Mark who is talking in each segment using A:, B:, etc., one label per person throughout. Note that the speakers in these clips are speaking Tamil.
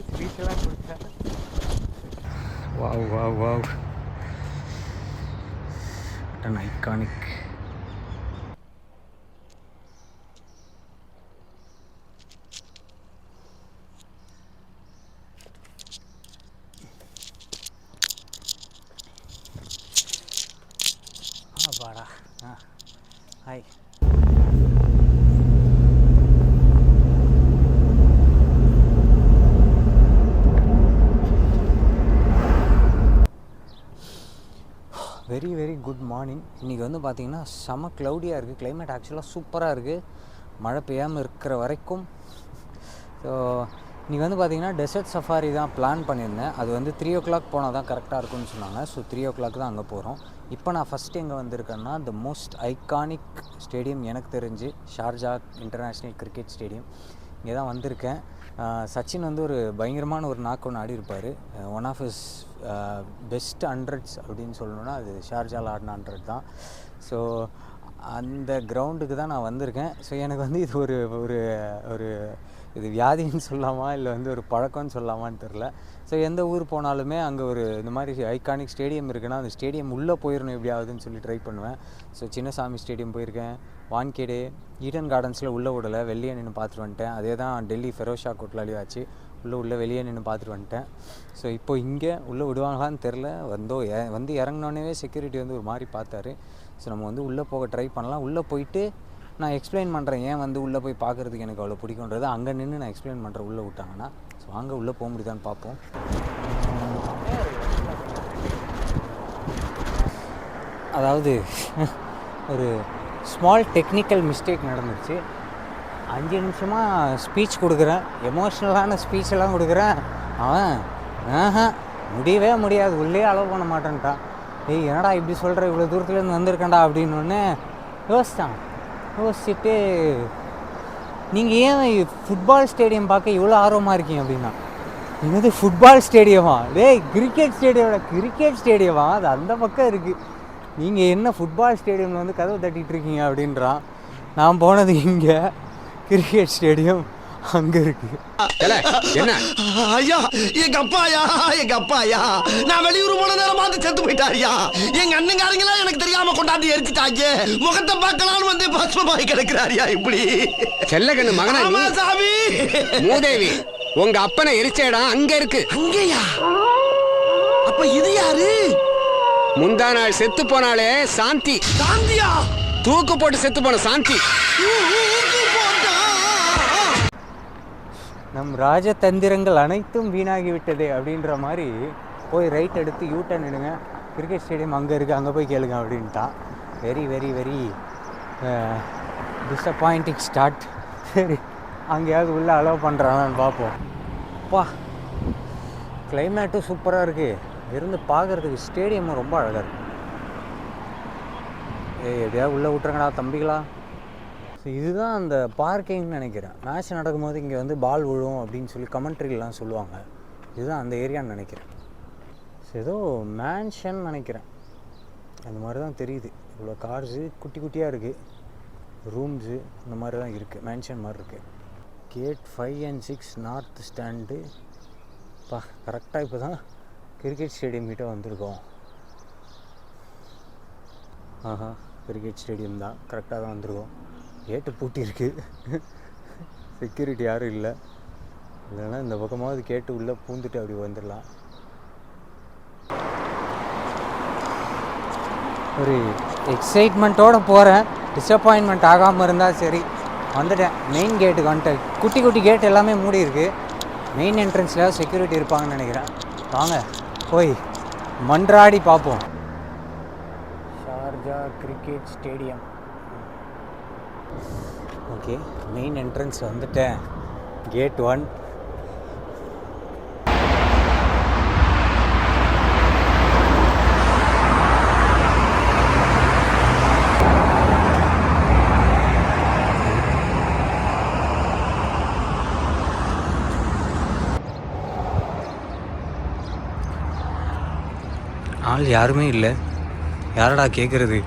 A: ஸ்பீச்செல்லாம் கொடுத்தேன். Wow wow wow, an iconic. வாடா. Hi. Very very good morning. இன்றைக்கி வந்து பார்த்திங்கன்னா செம க்ளவுடியாக இருக்குது. கிளைமேட் ஆக்சுவலாக சூப்பராக இருக்குது, மழை பெய்யாமல் இருக்கிற வரைக்கும். ஸோ இன்றைக்கி வந்து பார்த்திங்கன்னா டெசர்ட் சஃபாரி தான் பிளான் பண்ணியிருந்தேன். அது வந்து 3 o'clock போனால் தான் கரெக்டாக இருக்கும்னு சொன்னாங்க. ஸோ 3 o'clock தான் அங்கே போகிறோம். இப்போ நான் ஃபஸ்ட்டு எங்கே வந்திருக்கேன்னா த மோஸ்ட் ஐகானிக் ஸ்டேடியம் எனக்கு தெரிஞ்சு, ஷார்ஜா இன்டர்நேஷ்னல் கிரிக்கெட் ஸ்டேடியம். இங்கே தான் வந்திருக்கேன். சச்சின் வந்து ஒரு பயங்கரமான ஒரு நாக் ஒன்று ஆடி இருப்பார். One of his best 100s அப்படின்னு சொல்லணுன்னா அது ஷார்ஜாவில் ஆடின 100 தான். ஸோ அந்த கிரவுண்டுக்கு தான் நான் வந்திருக்கேன். ஸோ எனக்கு வந்து இது ஒரு ஒரு ஒரு இது வியாதின்னு சொல்லலாமா இல்லை வந்து ஒரு பழக்கம்னு சொல்லலாமான்னு தெரில. ஸோ எந்த ஊர் போனாலுமே அங்கே ஒரு இந்த மாதிரி ஐகானிக் ஸ்டேடியம் இருக்குன்னா அந்த ஸ்டேடியம் உள்ளே போயிடணும் எப்படியாவதுன்னு சொல்லி ட்ரை பண்ணுவேன். ஸோ சின்னசாமி ஸ்டேடியம் போயிருக்கேன், வான்கேடே, ஈடன் கார்டன்ஸில் உள்ளே விடலை, வெளியே நின்று பார்த்துட்டு வந்துட்டேன். அதே தான் டெல்லி ஃபெரோஷா கோட்லாலையும் ஆச்சு, உள்ளே வெளியே நின்று பார்த்துட்டு வந்துட்டேன். ஸோ இப்போ இங்கே உள்ளே விடுவாங்களான்னு தெரில. வந்து இறங்கினோடனே செக்யூரிட்டி வந்து ஒரு மாதிரி பார்த்தாரு. ஸோ நம்ம வந்து உள்ளே போக ட்ரை பண்ணலாம். உள்ளே போயிட்டு நான் எக்ஸ்பிளைன் பண்ணுறேன் ஏன் வந்து உள்ளே போய் பார்க்குறதுக்கு எனக்கு அவ்வளோ பிடிக்குன்றது. அங்கே நின்று நான் எக்ஸ்பிளைன் பண்ணுறேன் உள்ளே விட்டாங்கன்னா. ஸோ அங்கே உள்ளே போக முடியுதான்னு பார்ப்போம். அதாவது ஒரு ஸ்மால் டெக்னிக்கல் மிஸ்டேக் நடந்துச்சு. 5 நிமிஷமாக ஸ்பீச் கொடுக்குறேன், எமோஷ்னலான ஸ்பீச்செல்லாம் கொடுக்குறேன். அவன் முடியவே முடியாது, உள்ளே அலோவ் பண்ண மாட்டேன்ட்டான். ஏய் என்னடா இப்படி சொல்கிற, இவ்வளோ தூரத்துலேருந்து வந்திருக்கேன்டா அப்படின்னோடனே யோசிச்சுட்டு, நீங்கள் ஏன் ஃபுட்பால் ஸ்டேடியம் பார்க்க இவ்வளோ ஆர்வமாக இருக்கீங்க அப்படின்னா, என்னது ஃபுட்பால் ஸ்டேடியமா, டேய் கிரிக்கெட் ஸ்டேடியமா அது அந்த பக்கம் இருக்குது, நீங்கள் என்ன ஃபுட்பால் ஸ்டேடியமில் வந்து கதவு தட்டிகிட்டு இருக்கீங்க அப்படின்றான். நான் போனது இங்கே கிரிக்கெட் ஸ்டேடியம் அங்கே இருக்குது.
B: என்ன ஐயா, எங்க அப்பாயா நான் வெளியூர் போன நேரம் பார்த்து செத்து போயிட்டாரியா. எங்க அண்ணங்காரங்களா எனக்கு தெரியாம கொண்டாந்து எரிச்சுட்டாங்க. முகத்தை பார்க்கலான்னு வந்து பசுமாய் கிடக்குறாரியா. இப்படி
C: செல்லகண்ணு மகனா
B: சாமி
C: மூதேவி, உங்க அப்பனை எரிச்ச இடம் அங்க இருக்கு.
B: அங்கயா? அப்ப இது யாரு?
C: முந்தா நாள் செத்து போனாலே சாந்தி.
B: சாந்தியா?
C: தூக்கு போட்டு செத்து போன சாந்தி.
A: நம் ராஜதந்திரங்கள் அனைத்தும் வீணாகிவிட்டதே அப்படின்ற மாதிரி போய் ரைட் எடுத்து யூட்டர்ன் எடுங்க, கிரிக்கெட் ஸ்டேடியம் அங்கே இருக்குது, அங்கே போய் கேளுங்க அப்படின்ட்டான். Very very very disappointing start. சரி அங்கேயாவது உள்ளே அலோவ் பண்ணுறான்னு பார்ப்போம். அப்பா கிளைமேட்டும் சூப்பராக இருக்குது, இருந்து பார்க்குறதுக்கு ஸ்டேடியமும் ரொம்ப அழகாக இருக்குது. எப்படியாவது உள்ளே விட்டுருங்கடா தம்பிகளா. ஸோ இதுதான் அந்த பார்க்கிங்னு நினைக்கிறேன். மேட்ச் நடக்கும்போது இங்கே வந்து பால் விழும் அப்படின்னு சொல்லி கமெண்ட்ரிலாம் சொல்லுவாங்க. இதுதான் அந்த ஏரியான்னு நினைக்கிறேன். ஸோ ஏதோ மேன்ஷன் நினைக்கிறேன், அந்த மாதிரி தான் தெரியுது. இவ்வளோ கார்ஸு குட்டி குட்டியாக இருக்குது, ரூம்ஸு இந்த மாதிரி தான் இருக்குது, மேன்ஷன் மாதிரி இருக்குது. Gate 5 and 6 north stand. கரெக்டாக இப்போ தான் கிரிக்கெட் ஸ்டேடியம் கிட்டே வந்திருக்கோம். கிரிக்கெட் ஸ்டேடியம் தான், கரெக்டாக தான் வந்திருக்கோம். கேட்டு பூட்டி இருக்குது, செக்யூரிட்டி யாரும் இல்லை. இல்லைன்னா இந்த பக்கமாவது கேட்டு உள்ளே பூந்துட்டு அப்படி வந்துடலாம். ஒரு எக்ஸைட்மெண்ட்டோடு போகிறேன், டிஸப்பாயின்மெண்ட் ஆகாமல் இருந்தால் சரி. வந்துட்டேன், மெயின் கேட்டுக்கு வந்துட்டேன். குட்டி குட்டி கேட் எல்லாமே மூடி இருக்குது. மெயின் என்ட்ரன்ஸில் செக்யூரிட்டி இருப்பாங்கன்னு நினைக்கிறேன். வாங்க போய் மன்றாடி பார்ப்போம். Sharjah cricket stadium. Okay, main entrance வந்துட்டேன். கேட் 1. ஆள் யாருமே இல்லை, யாரடா கேட்குறது.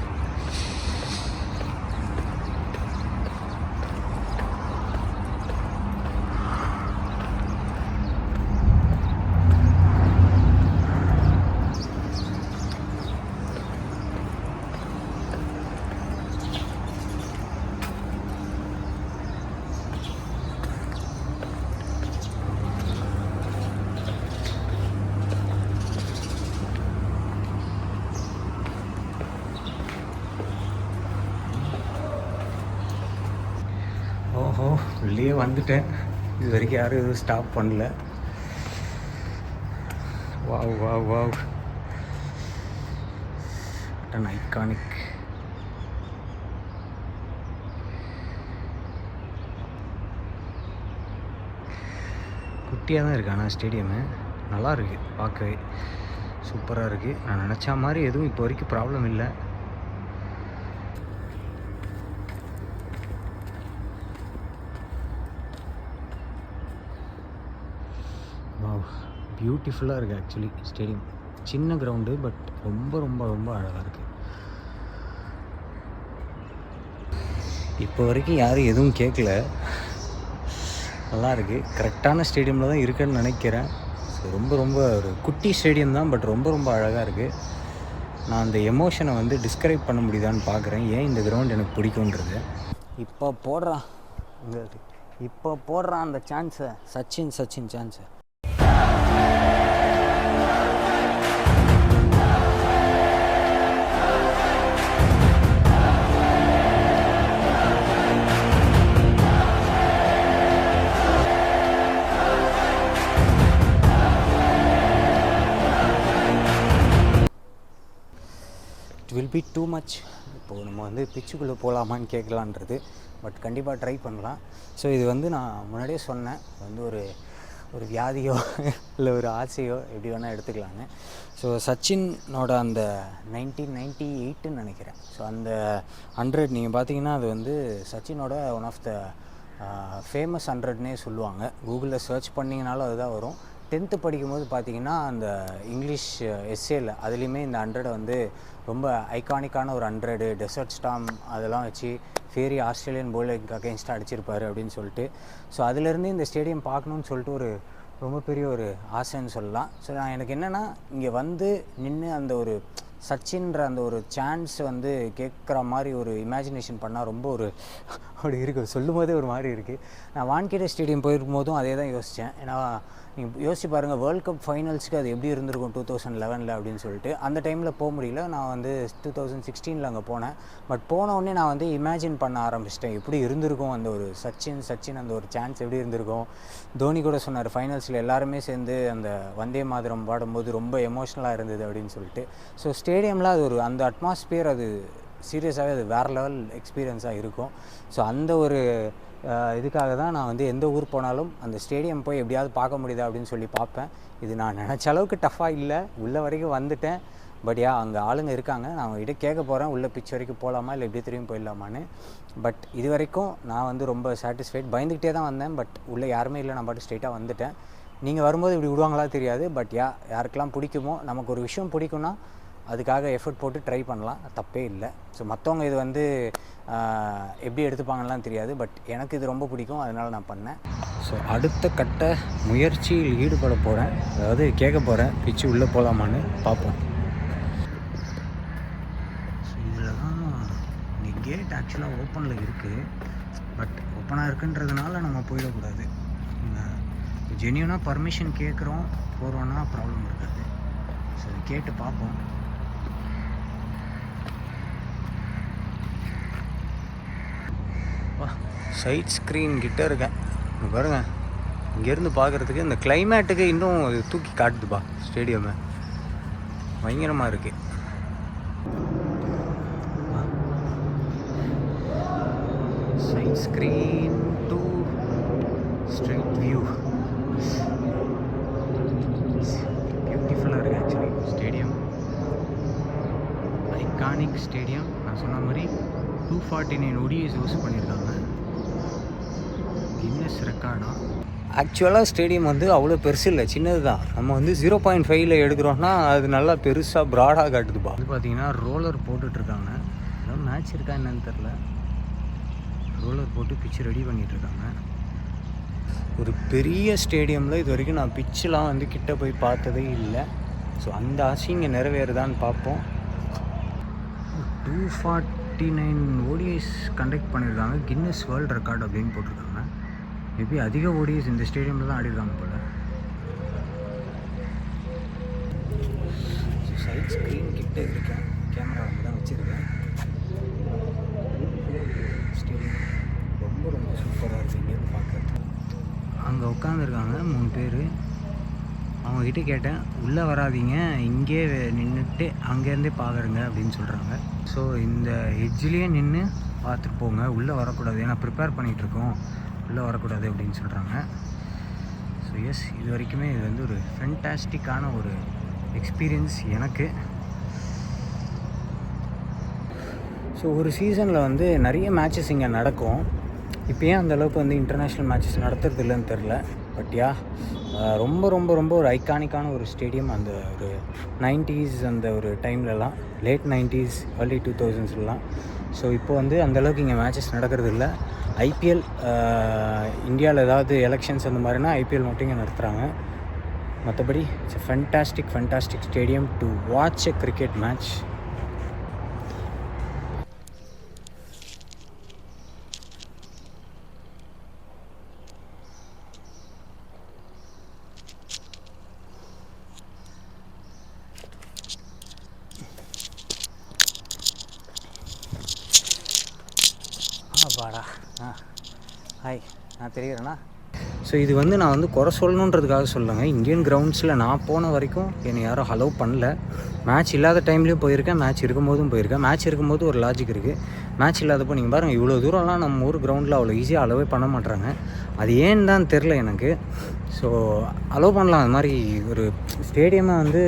A: ஓஹோ, உள்ளே வந்துட்டேன். இது வரைக்கும் யாரும் எதுவும் ஸ்டாப் பண்ணல. Wow wow wow, an iconic. குட்டியாக தான் இருக்குது, ஆனால் ஸ்டேடியமு நல்லா இருக்குது, பார்க்கவே சூப்பராக இருக்குது. நான் நினச்ச மாதிரி எதுவும் இப்போ வரைக்கும் ப்ராப்ளம் இல்லை. வாவ், பியூட்டிஃபுல்லாக இருக்குது ஆக்சுவலி ஸ்டேடியம். சின்ன கிரவுண்டு, பட் ரொம்ப ரொம்ப ரொம்ப அழகாக இருக்குது. இப்போ வரைக்கும் யாரும் எதுவும் கேட்கல, நல்லா இருக்குது. கரெக்டான ஸ்டேடியமில் தான் இருக்குன்னு நினைக்கிறேன். ஸோ ரொம்ப ரொம்ப ஒரு குட்டி ஸ்டேடியம் தான், பட் ரொம்ப ரொம்ப அழகாக இருக்குது. நான் அந்த எமோஷனை வந்து டிஸ்கிரைப் பண்ண முடியுதான்னு பார்க்குறேன், ஏன் இந்த கிரவுண்ட் எனக்கு பிடிக்குன்றது. இப்போ போடுறான் அந்த சான்ஸை, சச்சின் சான்ஸை. It will be too much. இப்போது நம்ம வந்து பிச்சுக்குள்ளே போகலாமான்னு கேட்கலான்றது, பட் கண்டிப்பாக ட்ரை பண்ணலாம். ஸோ இது வந்து நான் முன்னாடியே சொன்னேன், வந்து ஒரு வியாதியோ இல்லை ஒரு ஆசையோ எப்படி வேணால் எடுத்துக்கலான்னு. ஸோ சச்சினோட அந்த 1998ன்னு நினைக்கிறேன். ஸோ அந்த 100 நீங்கள் பார்த்தீங்கன்னா அது வந்து சச்சினோட ஒன் ஆஃப் த ஃபேமஸ் 100னே சொல்லுவாங்க. கூகுளில் சர்ச் பண்ணிங்கனாலும் அதுதான் வரும். 10th படிக்கும்போது பார்த்தீங்கன்னா அந்த இங்கிலீஷ் எஸ்ஏல அதுலேயுமே இந்த 100 வந்து ரொம்ப ஐகானிக்கான ஒரு 100, டெசர்ட் ஸ்டாம் அதெல்லாம் வச்சு ஃபேரி ஆஸ்திரேலியன் போலிங்க்கு அகேன்ஸ்டாக அடிச்சிருப்பார் அப்படின்னு சொல்லிட்டு. ஸோ அதுலேருந்து இந்த ஸ்டேடியம் பார்க்கணுன்னு சொல்லிட்டு ஒரு ரொம்ப பெரிய ஒரு ஆசைன்னு சொல்லலாம். ஸோ நான் எனக்கு என்னென்னா இங்கே வந்து நின்று அந்த ஒரு சச்சின்ற அந்த ஒரு சான்ஸ் வந்து கேட்குற மாதிரி ஒரு இமேஜினேஷன் பண்ணால் ரொம்ப ஒரு அப்படி இருக்குது, சொல்லும் போதே ஒரு மாதிரி இருக்குது. நான் வான்கேடே ஸ்டேடியம் போயிருக்கும் போதும் அதே தான் யோசித்தேன். ஏன்னா நீங்கள் யோசிச்சு பாருங்கள், வேர்ல்ட் கப் ஃபைனல்ஸ்க்கு அது எப்படி இருந்திருக்கும் 2011 அப்படின்னு சொல்லிட்டு. அந்த டைமில் போக முடியல, நான் வந்து 2016 அங்கே போனேன். பட் போனவுடனே நான் வந்து இமேஜின் பண்ண ஆரம்பிச்சிட்டேன், எப்படி இருந்திருக்கும் அந்த ஒரு சச்சின் அந்த ஒரு சான்ஸ் எப்படி இருந்திருக்கும். தோனி கூட சொன்னார், ஃபைனல்ஸில் எல்லாருமே சேர்ந்து அந்த வந்தே மாதரம் பாடும்போது ரொம்ப எமோஷ்னலாக இருந்தது அப்படின்னு சொல்லிட்டு. ஸோ ஸ்டேடியமில் அது ஒரு அந்த அட்மாஸ்பியர் அது சீரியஸாகவே அது வேறு லெவல் எக்ஸ்பீரியன்ஸாக இருக்கும். ஸோ அந்த ஒரு இதுக்காக தான் நான் வந்து எந்த ஊர் போனாலும் அந்த ஸ்டேடியம் போய் எப்படியாவது பார்க்க முடியுதா அப்படின்னு சொல்லி பார்ப்பேன். இது நான் நினச்ச அளவுக்கு டஃப்பாக இல்லை, உள்ளே வரைக்கும் வந்துட்டேன். பட் அங்கே ஆளுங்க இருக்காங்க, நான் அவங்ககிட்ட கேட்க போகிறேன், உள்ளே பிச் வரைக்கும் போகலாமா இல்லை எப்படி திரும்பி போயிடலாமான்னு. பட் இது வரைக்கும் நான் வந்து ரொம்ப சாட்டிஸ்ஃபைட். பயந்துக்கிட்டே தான் வந்தேன், பட் உள்ளே யாருமே இல்லை, நான் பாட்டு ஸ்ட்ரெயிட்டாக வந்துட்டேன். நீங்கள் வரும்போது இப்படி விடுவாங்களா தெரியாது, பட் யாருக்கெல்லாம் பிடிக்குமோ, நமக்கு ஒரு விஷயம் பிடிக்கும்னா அதுக்காக எஃபர்ட் போட்டு ட்ரை பண்ணலாம், தப்பே இல்லை. ஸோ மற்றவங்க இது வந்து எப்படி எடுத்துப்பாங்கலாம் தெரியாது, பட் எனக்கு இது ரொம்ப பிடிக்கும், அதனால் நான் பண்ணேன். ஸோ அடுத்த கட்ட முயற்சியில் ஈடுபட போகிறேன், அதாவது கேட்க போகிறேன் பிச்சு உள்ளே போகலாமான்னு பார்ப்போம். ஸோ இதில் தான் இந்த கேட் ஆக்சுவலாக ஓப்பனில் இருக்குது, பட் ஓப்பனாக இருக்குன்றதுனால நம்ம போயிடக்கூடாது. ஜென்யூனாக பர்மிஷன் கேட்குறோம் போகிறோன்னா ப்ராப்ளம் இருக்காது. ஸோ கேட்டு பார்ப்போம். சைட் ஸ்க்ரீன் கிட்டே இருக்கேன் பாருங்கள், இங்கேருந்து பார்க்குறதுக்கு இந்த கிளைமேட்டுக்கு இன்னும் அது தூக்கி காட்டுதுப்பா ஸ்டேடியமை, பயங்கரமாக இருக்குது. Side screen to straight view, பியூட்டிஃபுல்லாக இருக்குது ஆக்சுவலி ஸ்டேடியம். Iconic stadium. நான் சொன்ன மாதிரி 249 ODIs யூஸ் பண்ணியிருக்காங்க, கின்னஸ் ரெக்கார்டாக. ஆக்சுவலாக ஸ்டேடியம் வந்து அவ்வளோ பெருசு இல்லை, சின்னது தான். நம்ம வந்து 0.5 எடுக்கிறோம்னா அது நல்லா பெருசாக ப்ராடாக காட்டுதுப்பா. அது பார்த்தீங்கன்னா ரோலர் போட்டுட்ருக்காங்க, ஏதாவது மேட்ச் இருக்கா என்னன்னு தெரில. ரோலர் போட்டு பிச்சு ரெடி பண்ணிகிட்ருக்காங்க. ஒரு பெரிய ஸ்டேடியமில் இது வரைக்கும் நான் பிச்செலாம் வந்து கிட்டே போய் பார்த்ததே இல்லை. ஸோ அந்த ஆசை இங்கே நிறைவேறுதான்னு பார்ப்போம். 249 ODIs கண்டக்ட் பண்ணியிருக்காங்க, கின்னஸ் வேர்ல்டு ரெக்கார்டு அப்படின்னு போட்டிருக்காங்க. மேபி அதிக ODIs இந்த ஸ்டேடியமில் தான் ஆடிருக்காங்க போல். சைட் ஸ்க்ரீன் கிட்டே இருக்கேன், கேமரா வந்து தான் வச்சுருக்கேன். ஸ்டேடியம் ரொம்ப ரொம்ப சூப்பராக இருக்குது. உட்காந்துருக்காங்க 3 பேர். அவங்கக்கிட்ட கேட்டேன், உள்ளே வராதீங்க, இங்கே நின்றுட்டு அங்கேருந்தே பார்க்குறங்க அப்படின்னு சொல்கிறாங்க. ஸோ இந்த எட்ஜ்லேயே நின்று பார்த்துட்டு போங்க, உள்ளே வரக்கூடாது, ஏன்னா ப்ரிப்பேர் பண்ணிகிட்ருக்கோம், உள்ளே வரக்கூடாது அப்படின்னு சொல்கிறாங்க. ஸோ எஸ், இது வரைக்குமே இது வந்து ஒரு ஃபென்டாஸ்டிக்கான ஒரு எக்ஸ்பீரியன்ஸ் எனக்கு. ஸோ ஒரு சீசனில் வந்து நிறைய மேட்சஸ் இங்கே நடக்கும். இப்போ ஏன் அந்தளவுக்கு வந்து இன்டர்நேஷ்னல் மேட்சஸ் நடத்துறது இல்லைன்னு தெரில. பட் யா, ரொம்ப ரொம்ப ரொம்ப ஒரு ஐகானிக்கான ஒரு ஸ்டேடியம். அந்த ஒரு 90s அந்த ஒரு டைம்லலாம், லேட் 90s early 2000ஸ்லாம். ஸோ இப்போ வந்து அந்தளவுக்கு இங்கே மேட்சஸ் நடக்கிறது இல்லை. ஐபிஎல் இந்தியாவில் ஏதாவது எலெக்ஷன்ஸ் அந்த மாதிரினா ஐபிஎல் மட்டும் இங்கே நடத்துகிறாங்க. மற்றபடி it's a fantastic stadium to watch a cricket match. பாடா ஹாய், நான் தெரிகிறேண்ணா. ஸோ இது வந்து நான் வந்து குறை சொல்லணுன்றதுக்காக சொல்லுங்க. இந்தியன் கிரவுண்ட்ஸில் நான் போன வரைக்கும் என்னை யாரும் அலோவ் பண்ணல. மேட்ச் இல்லாத டைம்லேயும் போயிருக்கேன், மேட்ச் இருக்கும்போதும் போயிருக்கேன். மேட்ச் இருக்கும்போது ஒரு லாஜிக் இருக்குது, மேட்ச் இல்லாதப்போ நீங்கள் பாருங்கள், இவ்வளோ தூரம்லாம் நம்ம ஊர் கிரவுண்டில் அவ்வளோ ஈஸியாக அலோவே பண்ண மாட்டுறாங்க. அது ஏன்னு தான் தெரில எனக்கு. ஸோ அலோவ் பண்ணலாம். அது மாதிரி ஒரு ஸ்டேடியமை வந்து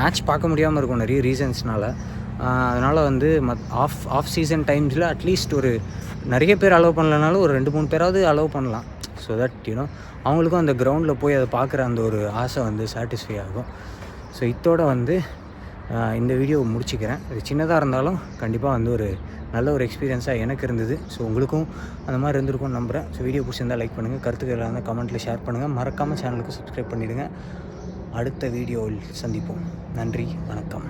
A: மேட்ச் பார்க்க முடியாமல் இருக்கும் நிறைய ரீசன்ஸ்னால. அதனால் வந்து ஆஃப் சீசன் டைம்ஸில் அட்லீஸ்ட் ஒரு நிறைய பேர் அலோவ் பண்ணலனாலும் ஒரு 2-3 பேராவது அலோவ் பண்ணலாம். ஸோ தட் அவங்களுக்கும் அந்த கிரவுண்டில் போய் அதை பார்க்குற அந்த ஒரு ஆசை வந்து சாட்டிஸ்ஃபை ஆகும். ஸோ இதோட வந்து இந்த வீடியோவை முடிச்சுக்கிறேன். இது சின்னதாக இருந்தாலும் கண்டிப்பாக வந்து ஒரு நல்ல ஒரு எக்ஸ்பீரியன்ஸாக எனக்கு இருந்தது. ஸோ உங்களுக்கும் அந்த மாதிரி இருந்திருக்கும்னு நம்புகிறேன். ஸோ வீடியோ பிடிச்சிருந்தால் லைக் பண்ணுங்கள், கருத்துக்கள் இருந்தால் கமெண்ட்டில் ஷேர் பண்ணுங்கள், மறக்காமல் சேனலுக்கு சப்ஸ்கிரைப் பண்ணிவிடுங்க. அடுத்த வீடியோவில் சந்திப்போம். நன்றி, வணக்கம்.